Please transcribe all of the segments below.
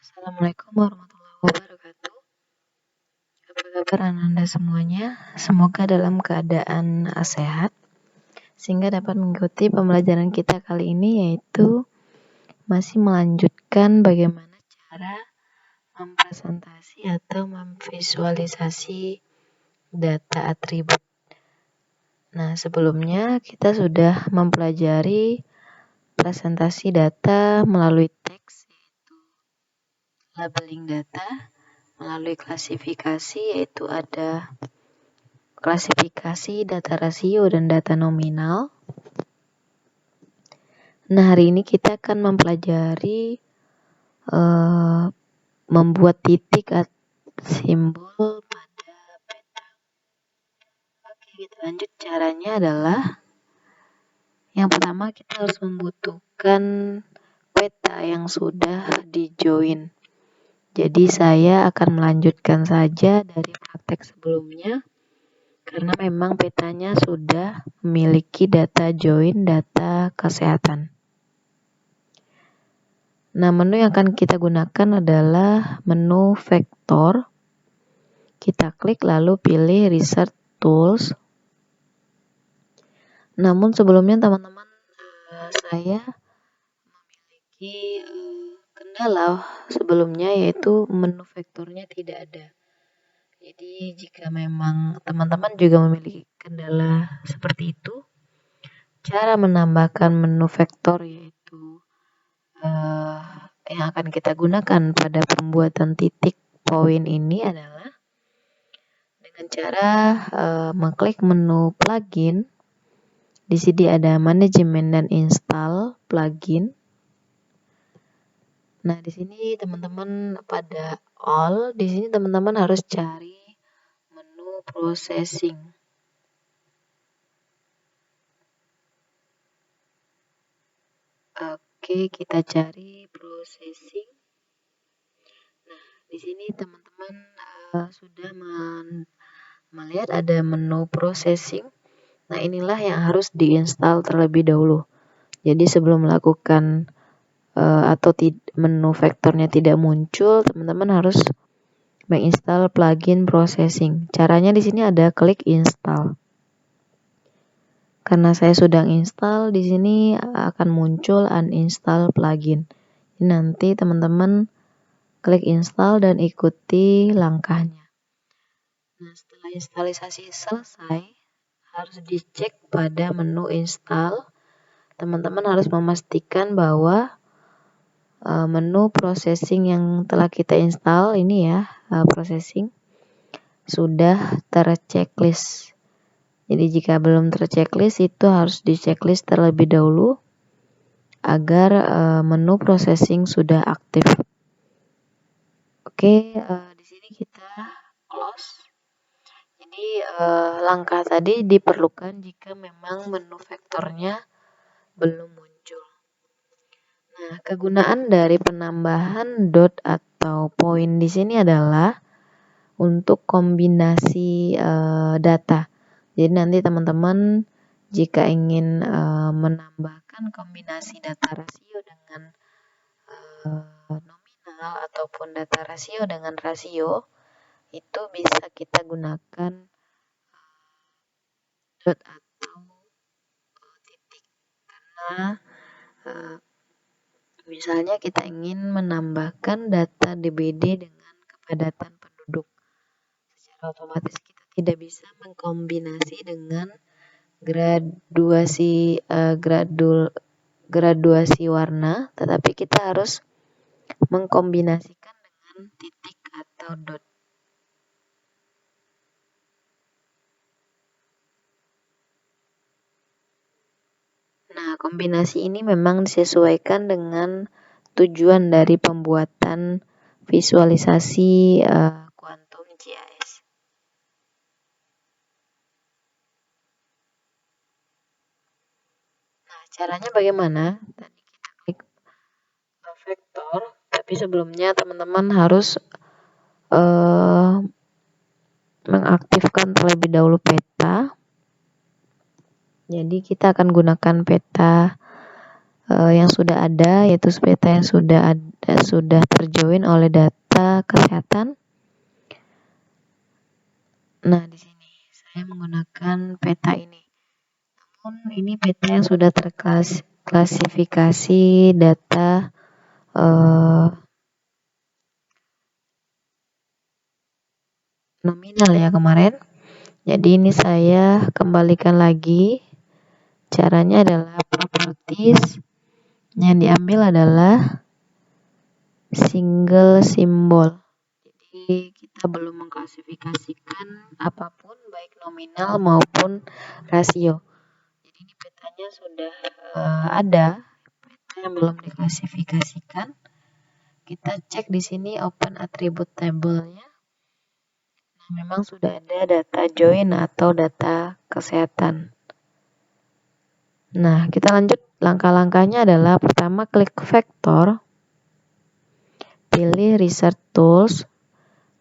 Assalamualaikum warahmatullahi wabarakatuh. Apa kabar Anda semuanya? Semoga dalam keadaan sehat sehingga dapat mengikuti pembelajaran kita kali ini, yaitu masih melanjutkan bagaimana cara mempresentasi atau memvisualisasi data atribut. Nah, sebelumnya kita sudah mempelajari presentasi data melalui teks, yaitu labeling data, melalui klasifikasi, yaitu ada klasifikasi data rasio dan data nominal. Nah, hari ini kita akan mempelajari membuat titik atau simbol pada peta. Oke, kita lanjut. Caranya adalah yang pertama kita harus membutuhkan peta yang sudah di-join. Jadi saya akan melanjutkan saja dari praktek sebelumnya karena memang petanya sudah memiliki data join, data kesehatan. Nah, menu yang akan kita gunakan adalah menu vektor. Kita klik lalu pilih Research Tools. Namun sebelumnya teman-teman, saya memiliki kendala sebelumnya, yaitu menu vektornya tidak ada. Jadi jika memang teman-teman juga memiliki kendala seperti itu, cara menambahkan menu vektor yaitu yang akan kita gunakan pada pembuatan titik poin ini adalah dengan cara mengklik menu plugin. Di sini ada manajemen dan install plugin. Nah, di sini teman-teman pada all, di sini teman-teman harus cari menu processing. Oke, kita cari processing. Nah, di sini teman-teman sudah melihat ada menu processing. Nah, inilah yang harus diinstal terlebih dahulu. Jadi sebelum melakukan atau menu vektornya tidak muncul, teman-teman harus menginstal plugin processing. Caranya di sini ada klik install. Karena saya sudah install, di sini akan muncul uninstall plugin. Nanti teman-teman klik install dan ikuti langkahnya. Nah, setelah instalisasi selesai, harus dicek pada menu install. Teman-teman harus memastikan bahwa menu processing yang telah kita install ini ya, processing sudah terchecklist. Jadi jika belum terchecklist, itu harus dicecklist terlebih dahulu agar menu processing sudah aktif. Oke, di sini kita close. Jadi langkah tadi diperlukan jika memang menu vektornya belum muncul. Nah, kegunaan dari penambahan dot atau poin di sini adalah untuk kombinasi data. Jadi nanti teman-teman jika ingin menambahkan kombinasi data rasio dengan nominal ataupun data rasio dengan rasio, itu bisa kita gunakan dot atau titik. Karena misalnya kita ingin menambahkan data DBD dengan kepadatan penduduk, secara otomatis kita tidak bisa mengkombinasi dengan graduasi warna, tetapi kita harus mengkombinasikan dengan titik atau dot. Nah, kombinasi ini memang disesuaikan dengan tujuan dari pembuatan visualisasi kuantum GIS. Nah, caranya bagaimana? Tadi kita klik vektor, tapi sebelumnya teman-teman harus mengaktifkan terlebih dahulu peta. Jadi kita akan gunakan peta yang sudah ada, yaitu peta yang sudah dan sudah terjoin oleh data kesehatan. Nah, di sini saya menggunakan peta ini. Namun ini peta yang sudah terklasifikasi data nominal ya kemarin. Jadi ini saya kembalikan lagi. Caranya adalah properties. Yang diambil adalah single symbol. Jadi kita belum mengklasifikasikan apapun baik nominal maupun rasio. Jadi ini petanya sudah ada, peta yang belum diklasifikasikan. Kita cek di sini open attribute table-nya. Nah, memang sudah ada data join atau data kesehatan. Nah, kita lanjut. Langkah-langkahnya adalah pertama klik vektor, pilih research tools.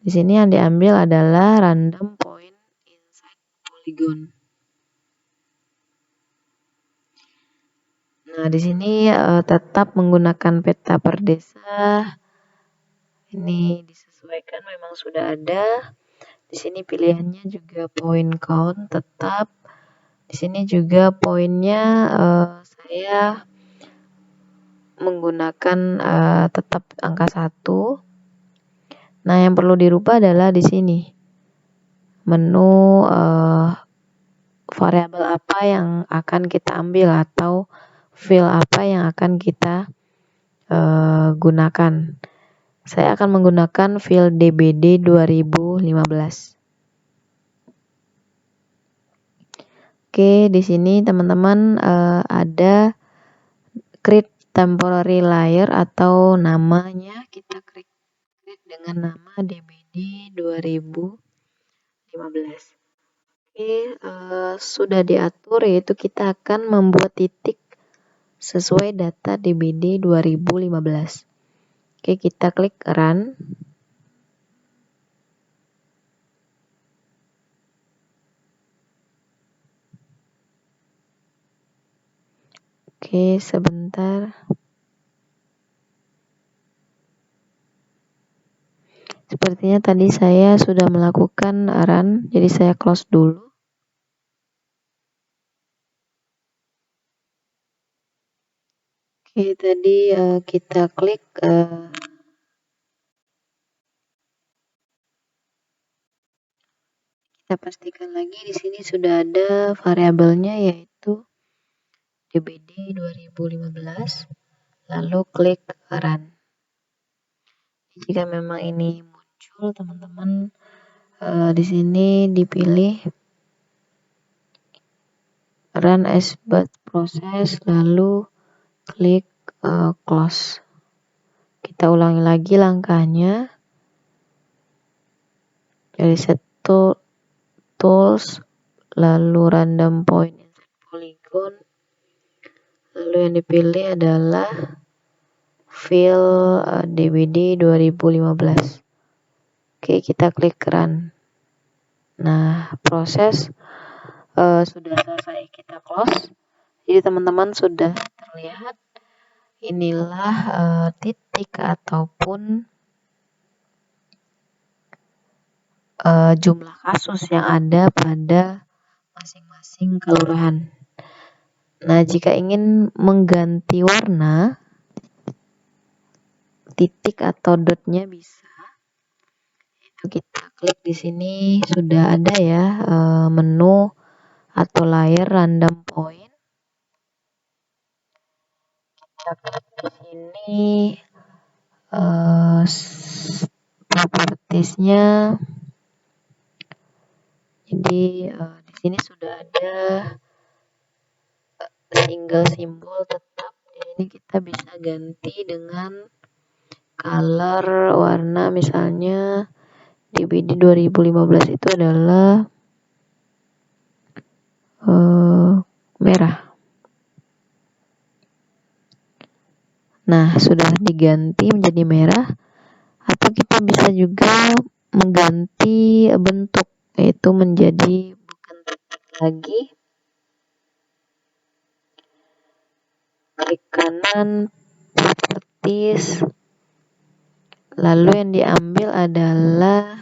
Di sini yang diambil adalah random point inside polygon. Nah, di sini tetap menggunakan peta per desa. Ini disesuaikan, memang sudah ada. Di sini pilihannya juga point count tetap. Di sini juga poinnya saya menggunakan tetap angka 1. Nah, yang perlu dirubah adalah di sini menu variabel apa yang akan kita ambil atau field apa yang akan kita gunakan. Saya akan menggunakan field DBD 2015. Oke, di sini teman-teman ada create temporary layer atau namanya kita create dengan nama DBD 2015. Oke, sudah diatur, yaitu kita akan membuat titik sesuai data DBD 2015. Oke, kita klik run. Oke, sebentar. Sepertinya tadi saya sudah melakukan run, jadi saya close dulu. Oke, tadi kita klik kita pastikan lagi di sini sudah ada variabelnya, yaitu DBD 2015, lalu klik run. Jika memang ini muncul, teman-teman di sini dipilih run as batch process, lalu klik close. Kita ulangi lagi langkahnya. Dari set tools, lalu random point inside polygon, lalu yang dipilih adalah fill DBD 2015. Oke, kita klik run. Nah, proses sudah selesai, kita close. Jadi teman-teman sudah terlihat, inilah titik ataupun jumlah kasus yang ada pada masing-masing kelurahan. Nah, jika ingin mengganti warna, titik atau dotnya bisa. Itu kita klik di sini, sudah ada ya menu atau layer random point. Kita klik di sini propertiesnya. Jadi di sini sudah ada single symbol tetap. Ini kita bisa ganti dengan color warna, misalnya DBD 2015 itu adalah merah. Nah, sudah diganti menjadi merah. Atau kita bisa juga mengganti bentuk, yaitu menjadi bukan titik lagi. Klik kanan, properties, Lalu yang diambil adalah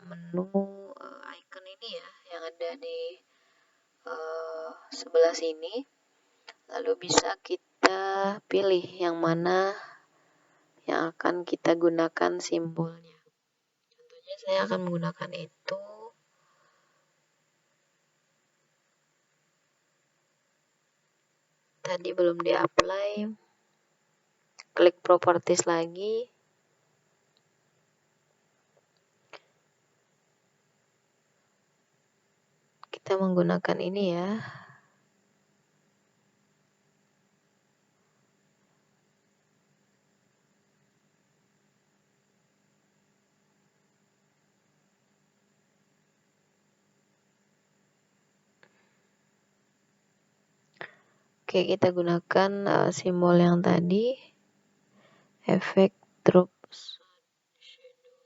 menu icon ini ya, yang ada di sebelah sini. Lalu bisa kita pilih yang mana yang akan kita gunakan simbolnya. Contohnya saya akan menggunakan itu. Tadi belum di-apply. Klik properties lagi. Kita menggunakan ini ya. Oke, kita gunakan simbol yang tadi, efek drop shadow.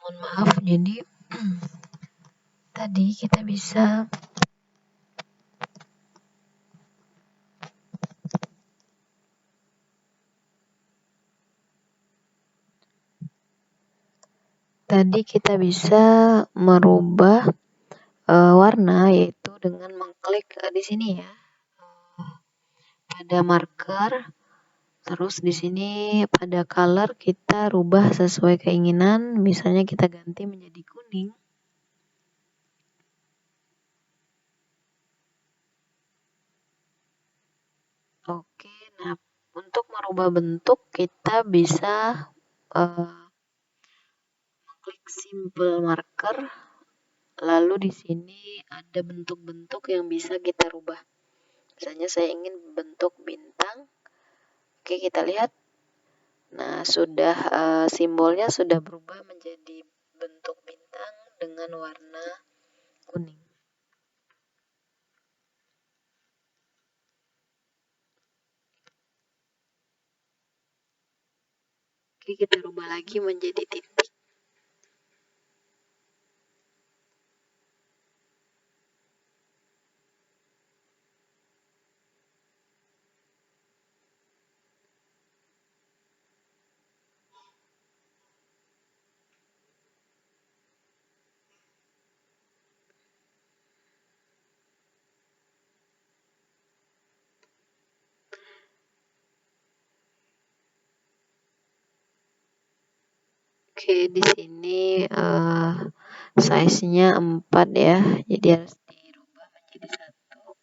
Mohon maaf, jadi tadi kita bisa merubah warna, yaitu dengan mengklik di sini ya, pada marker. Terus di sini pada color kita rubah sesuai keinginan, misalnya kita ganti menjadi kuning. Oke, nah untuk merubah bentuk kita bisa klik simple marker. Lalu di sini ada bentuk-bentuk yang bisa kita rubah. Misalnya saya ingin bentuk bintang. Oke, kita lihat. Nah, sudah simbolnya sudah berubah menjadi bentuk bintang dengan warna kuning. Oke, kita rubah lagi menjadi titik. Oke, di sini size-nya 4 ya, jadi harus dirubah menjadi 1.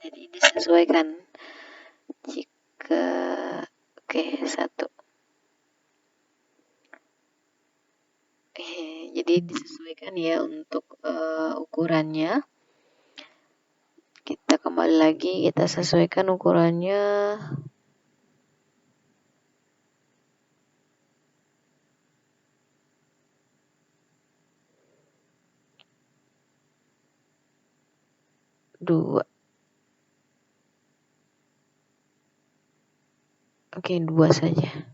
Jadi disesuaikan. Jika oke, 1. Jadi disesuaikan ya untuk ukurannya. Kita kembali lagi, kita sesuaikan ukurannya. Dua. Oke, 2 saja.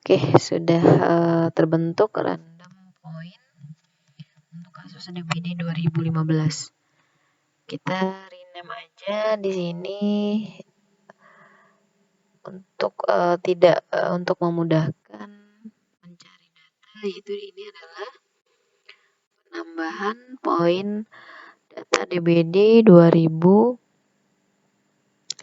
Oke, sudah terbentuk random point untuk kasus DBD 2015. Kita rename aja di sini untuk untuk memudahkan mencari data, yaitu ini adalah penambahan poin data DBD 2015.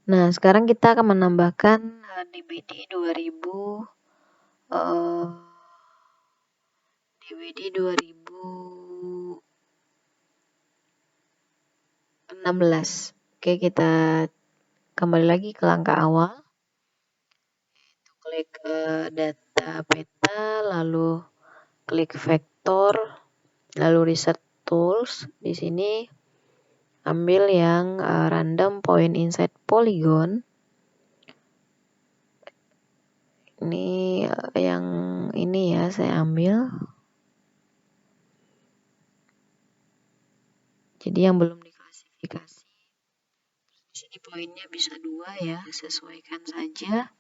Nah, sekarang kita akan menambahkan DBD 2016. Oke, kita kembali lagi ke langkah awal. Klik data peta, lalu klik vektor, lalu reset tools. Di sini ambil yang random point inside polygon. Ini yang ini ya, saya ambil. Jadi yang belum diklasifikasi. Di sini poinnya bisa 2 ya, sesuaikan saja.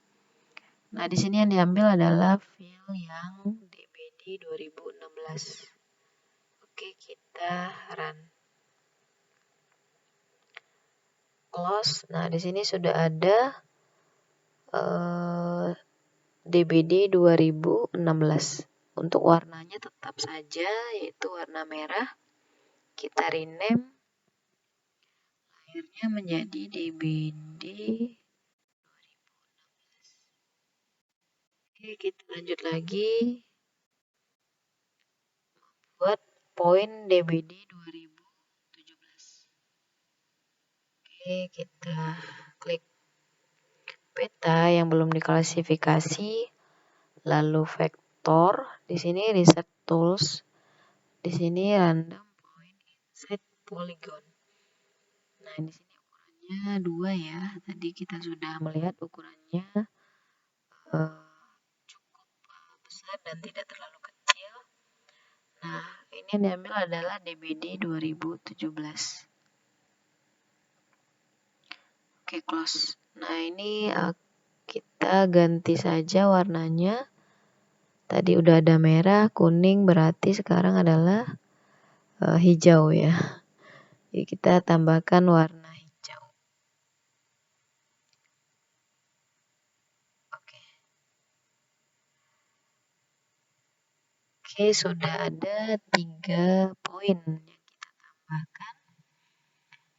Nah, di sini yang diambil adalah file yang DBD 2016. Oke, kita run. Close. Nah, di sini sudah ada DBD 2016. Untuk warnanya tetap saja, yaitu warna merah. Kita rename layarnya menjadi DBD. Oke, kita lanjut lagi. Buat poin DBD 2017. Oke, kita klik peta yang belum diklasifikasi, lalu vektor. Di sini reset tools. Di sini random point inside polygon. Nah, di sini ukurannya 2 ya. Tadi kita sudah melihat ukurannya cukup besar dan tidak terlalu kecil. Nah, ini yang diambil adalah DBD 2017. Oke, close. Nah, ini kita ganti saja warnanya. Tadi udah ada merah, kuning, berarti sekarang adalah hijau ya. Jadi kita tambahkan warna hijau. Oke, sudah ada 3 poin yang kita tambahkan,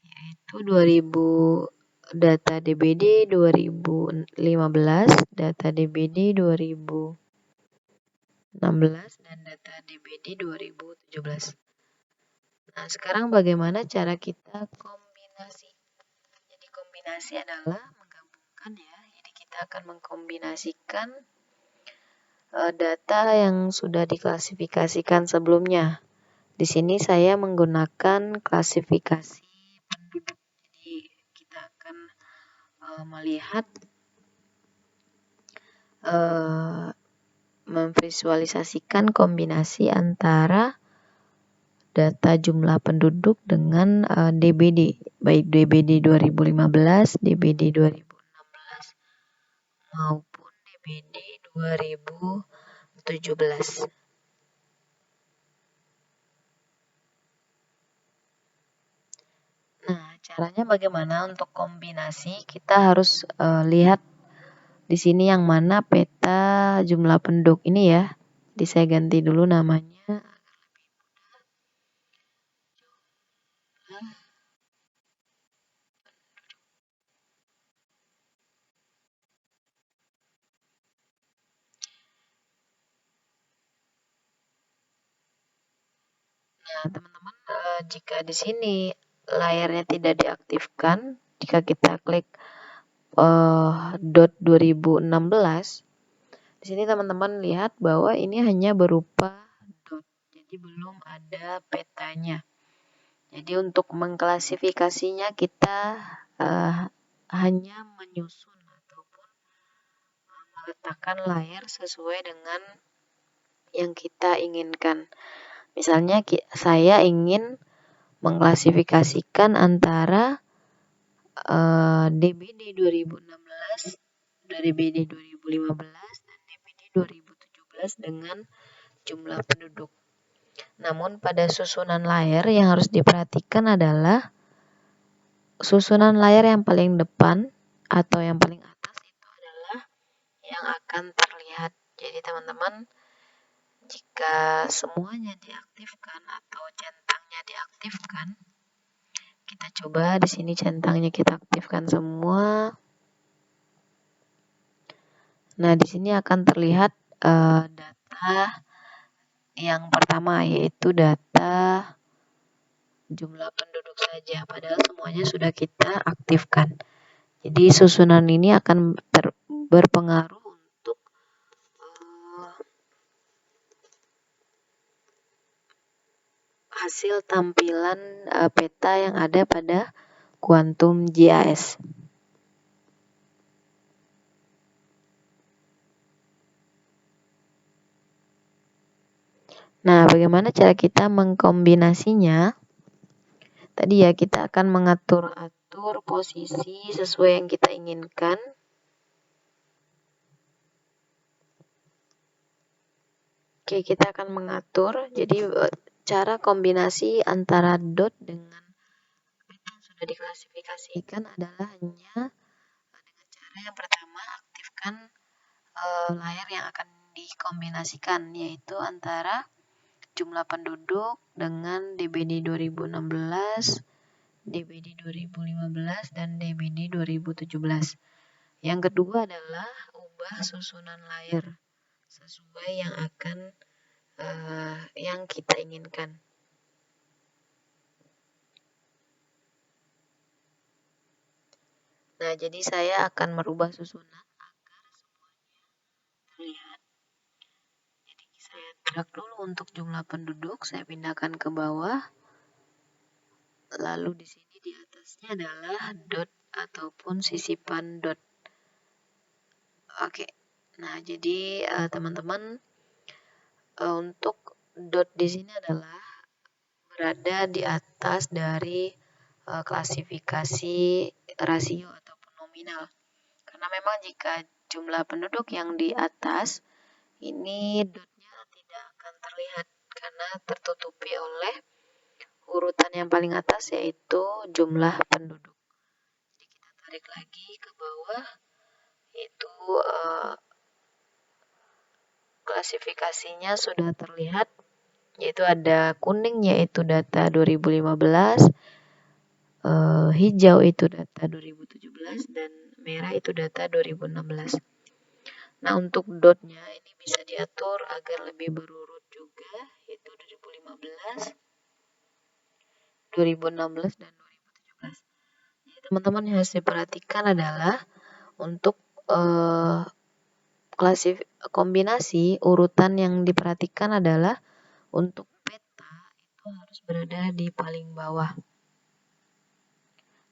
yaitu 2000 data DBD 2015, data DBD 2016, dan data DBD 2017. Nah, sekarang bagaimana cara kita kombinasi? Jadi kombinasi adalah menggabungkan ya. Jadi kita akan mengkombinasikan data yang sudah diklasifikasikan sebelumnya. Di sini saya menggunakan klasifikasi penduduk. Jadi kita akan melihat memvisualisasikan kombinasi antara data jumlah penduduk dengan DBD, baik DBD 2015, DBD 2016 maupun DBD 2017. Nah, caranya bagaimana untuk kombinasi? Kita harus lihat di sini yang mana peta jumlah penduduk ini ya. Jadi saya ganti dulu namanya. Nah, teman-teman, jika di sini layarnya tidak diaktifkan, jika kita klik dot 2016, di sini teman-teman lihat bahwa ini hanya berupa dot, jadi belum ada petanya. Jadi untuk mengklasifikasinya kita hanya menyusun ataupun meletakkan layar sesuai dengan yang kita inginkan. Misalnya saya ingin mengklasifikasikan antara DBD 2016, DBD 2015, dan DBD 2017 dengan jumlah penduduk. Namun pada susunan layar yang harus diperhatikan adalah susunan layar yang paling depan atau yang paling atas itu adalah yang akan terlihat. Jadi teman-teman, jika semuanya diaktifkan atau centangnya diaktifkan, kita coba di sini centangnya kita aktifkan semua. Nah, di sini akan terlihat data yang pertama, yaitu data jumlah penduduk saja, padahal semuanya sudah kita aktifkan. Jadi susunan ini akan berpengaruh untuk hasil tampilan peta yang ada pada Quantum GIS. Nah, bagaimana cara kita mengkombinasinya? Tadi ya, kita akan mengatur-atur posisi sesuai yang kita inginkan. Oke, kita akan mengatur. Jadi, cara kombinasi antara dot dengan peta yang sudah diklasifikasikan adalah hanya dengan cara yang pertama, aktifkan layar yang akan dikombinasikan, yaitu antara jumlah penduduk dengan DBD 2016, DBD 2015, dan DBD 2017. Yang kedua adalah ubah susunan layar sesuai yang kita inginkan. Nah, jadi saya akan merubah susunan agar semuanya terlihat. Jadi saya drag dulu untuk jumlah penduduk, saya pindahkan ke bawah. Lalu di sini di atasnya adalah dot ataupun sisipan dot. Oke. Nah, jadi teman-teman, untuk dot di sini adalah berada di atas dari klasifikasi rasio ataupun nominal. Karena memang jika jumlah penduduk yang di atas, ini dotnya tidak akan terlihat karena tertutupi oleh urutan yang paling atas, yaitu jumlah penduduk. Jadi kita tarik lagi ke bawah, itu klasifikasinya sudah terlihat, yaitu ada kuning yaitu data 2015, hijau itu data 2017, dan merah itu data 2016. Nah, untuk dotnya ini bisa diatur agar lebih berurut juga, yaitu 2015, 2016, dan 2017. Jadi teman-teman yang harus diperhatikan adalah untuk kombinasi urutan yang diperhatikan adalah untuk peta itu harus berada di paling bawah.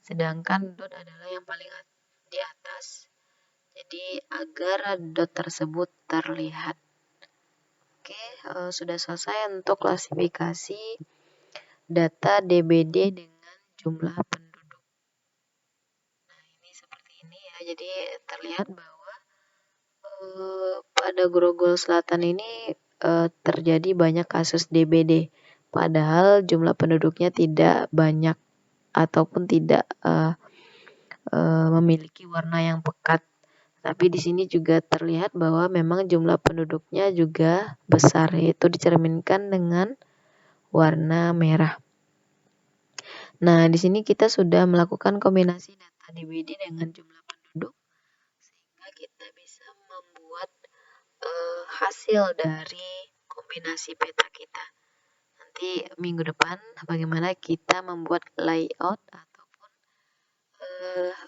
Sedangkan dot adalah yang paling di atas. Jadi agar dot tersebut terlihat. Oke, sudah selesai untuk klasifikasi data DBD dengan jumlah penduduk. Nah, ini seperti ini ya. Jadi terlihat bahwa pada Grogol Selatan ini terjadi banyak kasus DBD. Padahal jumlah penduduknya tidak banyak ataupun tidak memiliki warna yang pekat. Tapi di sini juga terlihat bahwa memang jumlah penduduknya juga besar, yaitu dicerminkan dengan warna merah. Nah, di sini kita sudah melakukan kombinasi data DBD dengan jumlah penduduk, sehingga kita bisa membuat hasil dari kombinasi peta kita. Nanti minggu depan bagaimana kita membuat layout ataupun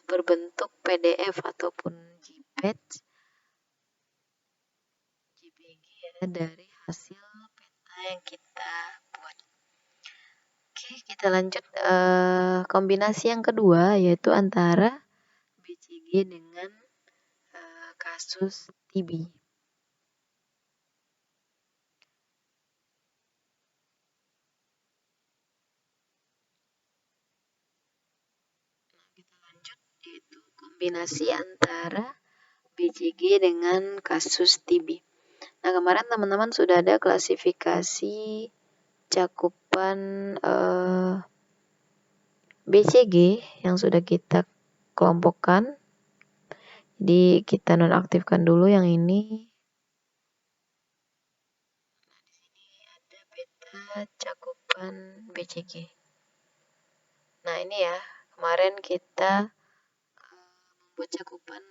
berbentuk PDF ataupun JPG ya, dari hasil peta yang kita buat. Oke, kita lanjut kombinasi yang kedua, yaitu antara BCG dengan kasus TB. Kita lanjut, yaitu kombinasi antara BCG dengan kasus TB. Nah, kemarin teman-teman sudah ada klasifikasi cakupan BCG yang sudah kita kelompokkan. Jadi kita nonaktifkan dulu yang ini. Nah, di sini ada peta cakupan BCG. Nah, ini ya, kemarin kita membuat cakupan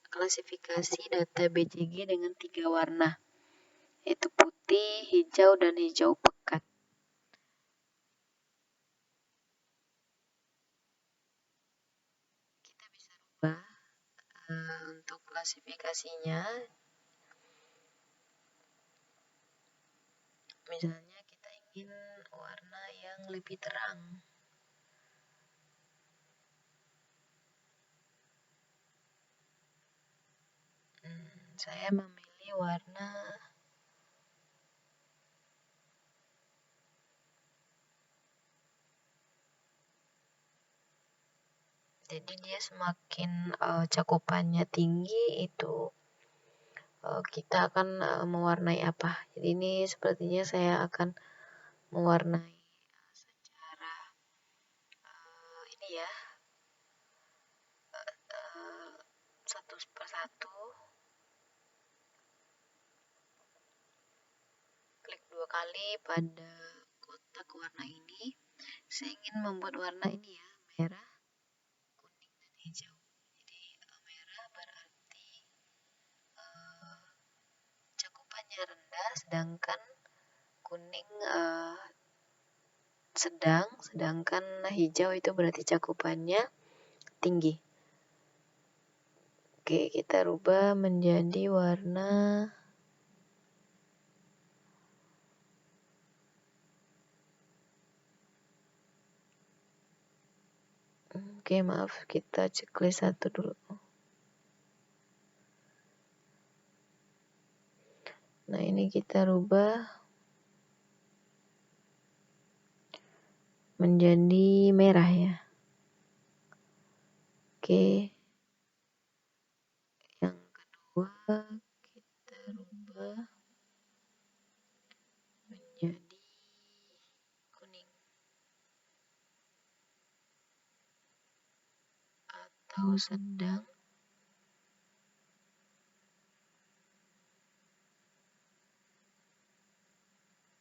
klasifikasi data BCG dengan 3 warna, yaitu putih, hijau, dan hijau pekat. Kita bisa rubah untuk klasifikasinya. Misalnya kita ingin warna yang yang lebih terang. Saya memilih warna jadi dia semakin cakupannya tinggi itu kita akan mewarnai apa. Jadi ini sepertinya saya akan mewarnai secara ini ya, satu persatu. Klik 2 kali pada kotak warna ini. Saya ingin membuat warna ini ya, merah, kuning, dan hijau. Jadi merah berarti cakupannya rendah, sedangkan kuning sedangkan hijau itu berarti cakupannya tinggi. Oke, kita rubah menjadi warna oke, maaf, kita checklist satu dulu. Nah, ini kita rubah menjadi merah ya. Oke. Yang kedua kita rubah menjadi kuning atau sedang.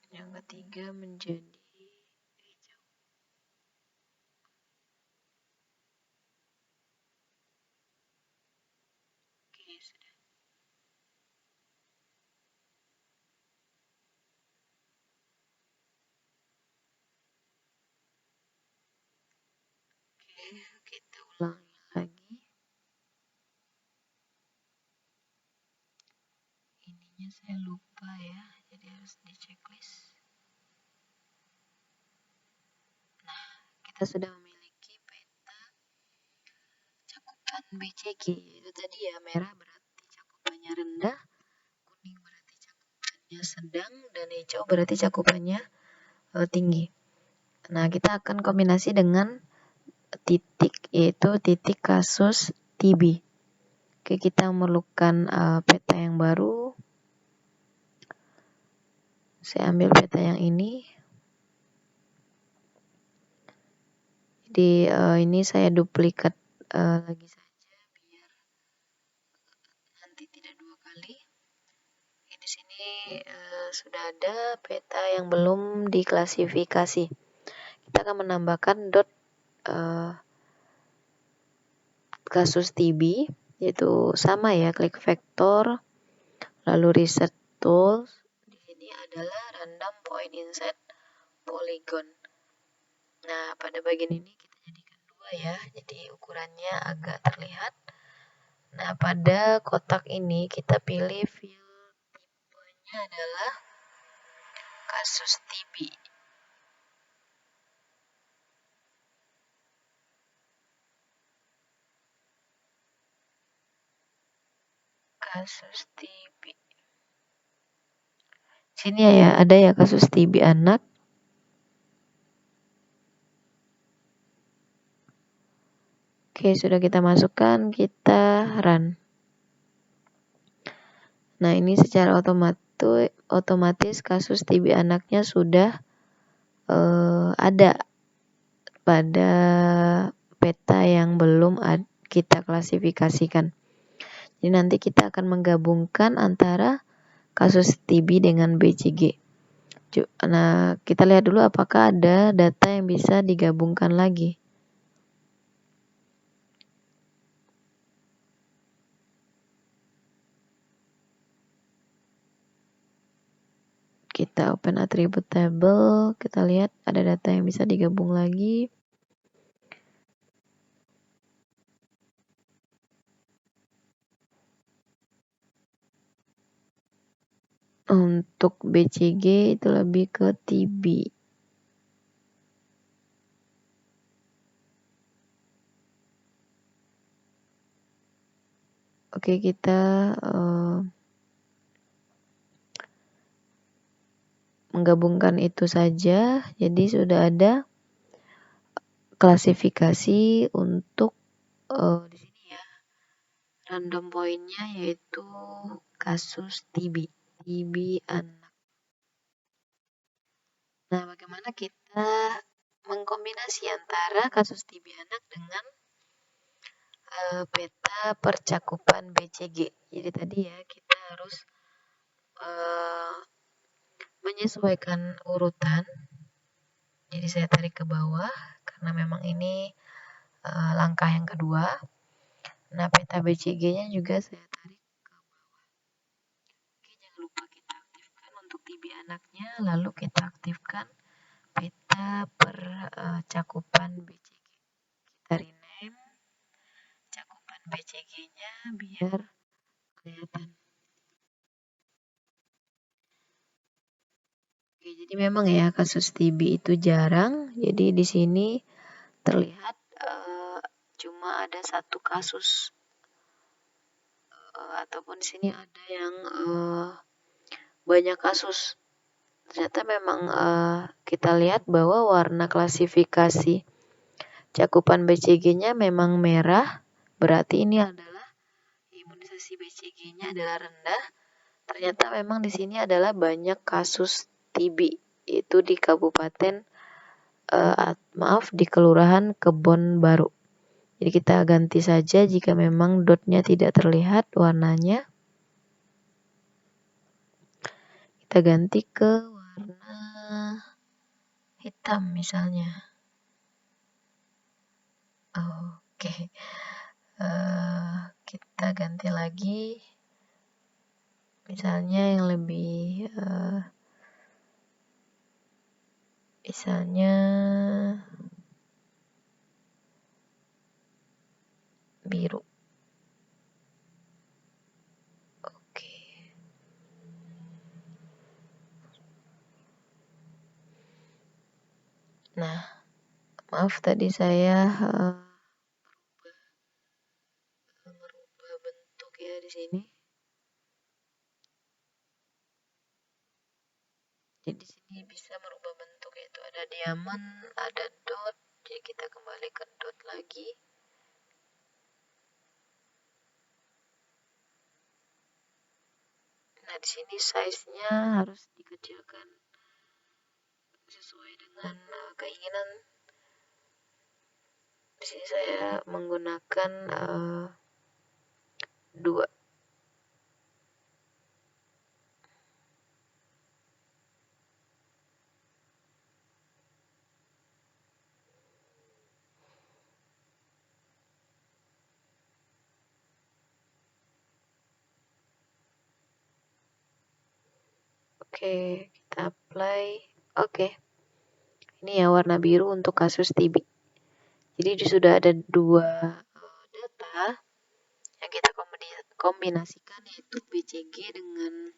Yang ketiga menjadi hijau. Oke, sudah. Oke, kita ulangi lagi. Ininya saya lupa ya, jadi harus di checklist. Nah, kita sudah memiliki peta cakupan BCG. Itu tadi ya, merah berarti cakupannya rendah, kuning berarti cakupannya sedang, dan hijau berarti cakupannya tinggi. Nah, kita akan kombinasi dengan titik, yaitu titik kasus TB. Oke, kita memerlukan peta yang baru. Saya ambil peta yang ini. Jadi ini saya duplikat lagi saja biar nanti tidak 2 kali. Di sini sudah ada peta yang belum diklasifikasi. Kita akan menambahkan dot kasus TB, yaitu sama ya, klik vektor, lalu reset tools. Di sini adalah random point inside polygon. Nah, pada bagian ini kita jadikan 2 ya, jadi ukurannya agak terlihat. Nah, pada kotak ini kita pilih fill tipenya adalah kasus TB. Kasus TB. Sini ya, ada ya kasus TB anak. Oke, sudah kita masukkan, kita run. Nah, ini secara otomatis kasus TB anaknya sudah ada pada peta yang belum kita klasifikasikan. Jadi nanti kita akan menggabungkan antara kasus TB dengan BCG. Nah, kita lihat dulu apakah ada data yang bisa digabungkan lagi. Kita open attribute table, kita lihat ada data yang bisa digabung lagi. Untuk BCG itu lebih ke TB. Oke, kita menggabungkan itu saja. Jadi sudah ada klasifikasi untuk di sini ya. Random pointnya yaitu kasus TB anak. Nah, bagaimana kita mengkombinasi antara kasus TB anak dengan peta percakupan BCG. Jadi tadi ya kita harus menyesuaikan urutan. Jadi saya tarik ke bawah karena memang ini langkah yang kedua. Nah, peta BCG-nya juga saya tarik ke bawah. Oke, jangan lupa kita aktifkan untuk TB anaknya, lalu kita aktifkan peta percakupan BCG. Kita rename cakupan BCG-nya biar kelihatan. Oke, jadi memang ya kasus TB itu jarang. Jadi di sini terlihat cuma ada satu kasus ataupun di sini ada yang banyak kasus. Ternyata memang kita lihat bahwa warna klasifikasi cakupan BCG-nya memang merah, berarti ini adalah imunisasi BCG-nya adalah rendah. Ternyata memang di sini adalah banyak kasus TB, itu di kabupaten di Kelurahan Kebon Baru. Jadi kita ganti saja jika memang dotnya tidak terlihat warnanya. Kita ganti ke warna hitam misalnya. Oke. Kita ganti lagi. Misalnya yang lebih misalnya biru. Oke. Nah, maaf tadi saya merubah bentuk ya di sini. Jadi di sini bisa merubah bentuk, yaitu ada diamond, ada dot. Jadi kita kembali ke dot lagi. Nah, di sini size-nya harus dikecilkan sesuai dengan keinginan. Di sini saya menggunakan 2. Oke, kita apply. Oke. Ini ya warna biru untuk kasus TB. Jadi sudah ada 2 data yang kita kombinasikan, yaitu BCG dengan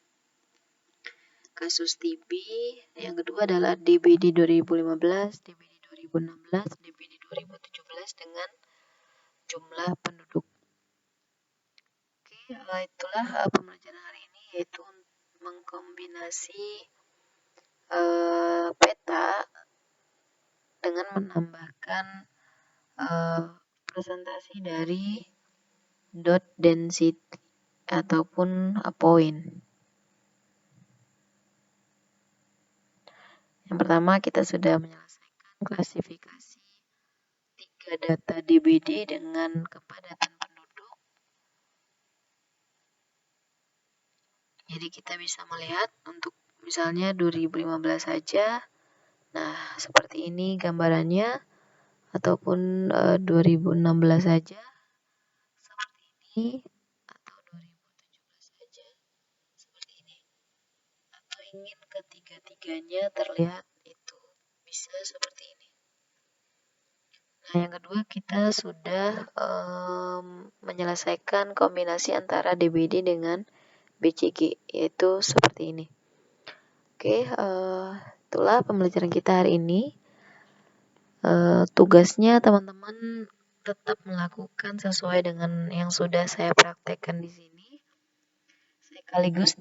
kasus TB. Yang kedua adalah DBD 2015, DBD 2016, DBD 2017 dengan jumlah penduduk. Oke, itulah pembelajaran hari ini, yaitu mengkombinasi peta dengan menambahkan presentasi dari dot density ataupun point. Yang pertama kita sudah menyelesaikan klasifikasi 3 data DBD dengan kepadatan penduduk. Jadi kita bisa melihat untuk misalnya 2015 saja. Nah, seperti ini gambarannya, ataupun 2016 saja seperti ini, atau 2017 saja seperti ini. Atau ingin ketiga-tiganya terlihat, itu bisa seperti ini. Nah, yang kedua kita sudah menyelesaikan kombinasi antara DBD dengan BCG, yaitu seperti ini. Oke, itulah pembelajaran kita hari ini. Tugasnya teman-teman tetap melakukan sesuai dengan yang sudah saya praktekkan di sini, sekaligus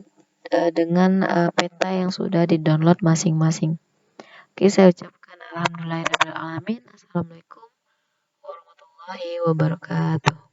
dengan peta yang sudah di-download masing-masing. Oke, saya ucapkan alhamdulillahirabbil alamin. Assalamualaikum warahmatullahi wabarakatuh.